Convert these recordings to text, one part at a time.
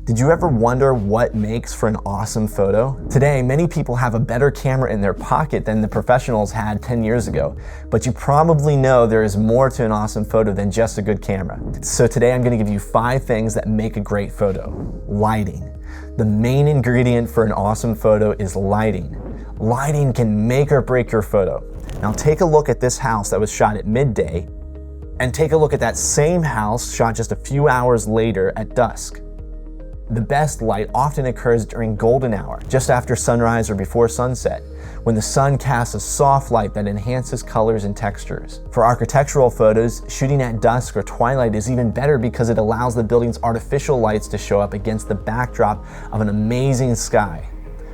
Did you ever wonder what makes for an awesome photo? Today, many people have a better camera in their pocket than the professionals had 10 years ago, but you probably know there is more to an awesome photo than just a good camera. So today I'm going to give you 5 things that make a great photo. Lighting. The main ingredient for an awesome photo is lighting. Lighting can make or break your photo. Now take a look at this house that was shot at midday, and take a look at that same house shot just a few hours later at dusk. The best light often occurs during golden hour, just after sunrise or before sunset, when the sun casts a soft light that enhances colors and textures. For architectural photos, shooting at dusk or twilight is even better because it allows the building's artificial lights to show up against the backdrop of an amazing sky.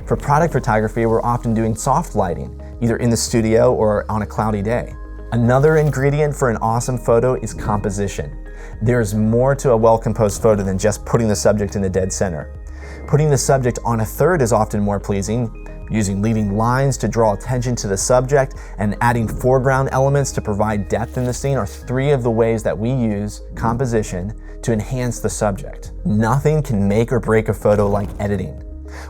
For product photography, we're often doing soft lighting, either in the studio or on a cloudy day. Another ingredient for an awesome photo is composition. There's more to a well-composed photo than just putting the subject in the dead center. Putting the subject on a third is often more pleasing. Using leading lines to draw attention to the subject and adding foreground elements to provide depth in the scene are 3 of the ways that we use composition to enhance the subject. Nothing can make or break a photo like editing.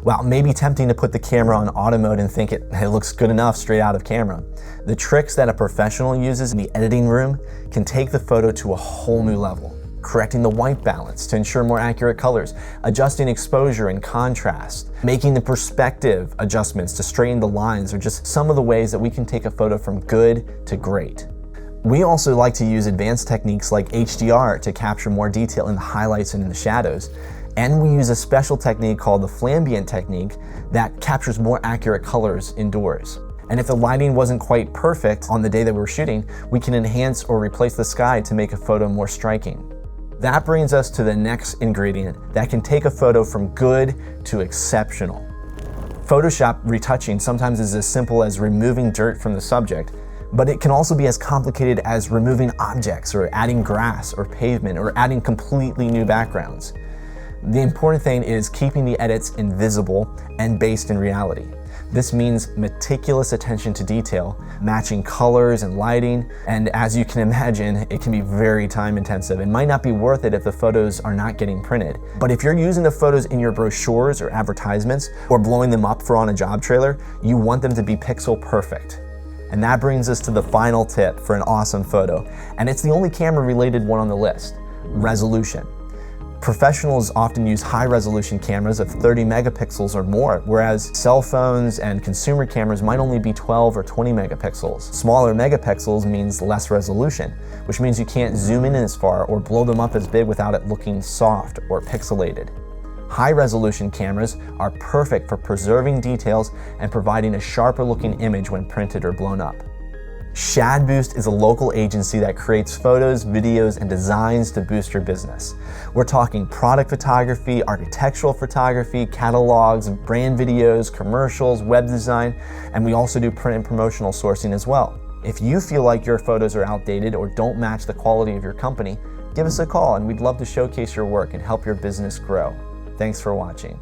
While it may be tempting to put the camera on auto mode and think it looks good enough straight out of camera, the tricks that a professional uses in the editing room can take the photo to a whole new level. Correcting the white balance to ensure more accurate colors, adjusting exposure and contrast, making the perspective adjustments to straighten the lines are just some of the ways that we can take a photo from good to great. We also like to use advanced techniques like HDR to capture more detail in the highlights and in the shadows. And we use a special technique called the flambient technique that captures more accurate colors indoors. And if the lighting wasn't quite perfect on the day that we were shooting, we can enhance or replace the sky to make a photo more striking. That brings us to the next ingredient that can take a photo from good to exceptional. Photoshop retouching sometimes is as simple as removing dirt from the subject, but it can also be as complicated as removing objects or adding grass or pavement or adding completely new backgrounds. The important thing is keeping the edits invisible and based in reality. This means meticulous attention to detail, matching colors and lighting, and as you can imagine, it can be very time intensive and might not be worth it if the photos are not getting printed. But if you're using the photos in your brochures or advertisements or blowing them up for on a job trailer, you want them to be pixel perfect. And that brings us to the final tip for an awesome photo, and it's the only camera related one on the list: resolution. Professionals often use high-resolution cameras of 30 megapixels or more, whereas cell phones and consumer cameras might only be 12 or 20 megapixels. Smaller megapixels means less resolution, which means you can't zoom in as far or blow them up as big without it looking soft or pixelated. High-resolution cameras are perfect for preserving details and providing a sharper-looking image when printed or blown up. ShadBoost is a local agency that creates photos, videos, and designs to boost your business. We're talking product photography, architectural photography, catalogs, brand videos, commercials, web design, and we also do print and promotional sourcing as well. If you feel like your photos are outdated or don't match the quality of your company, give us a call and we'd love to showcase your work and help your business grow. Thanks for watching.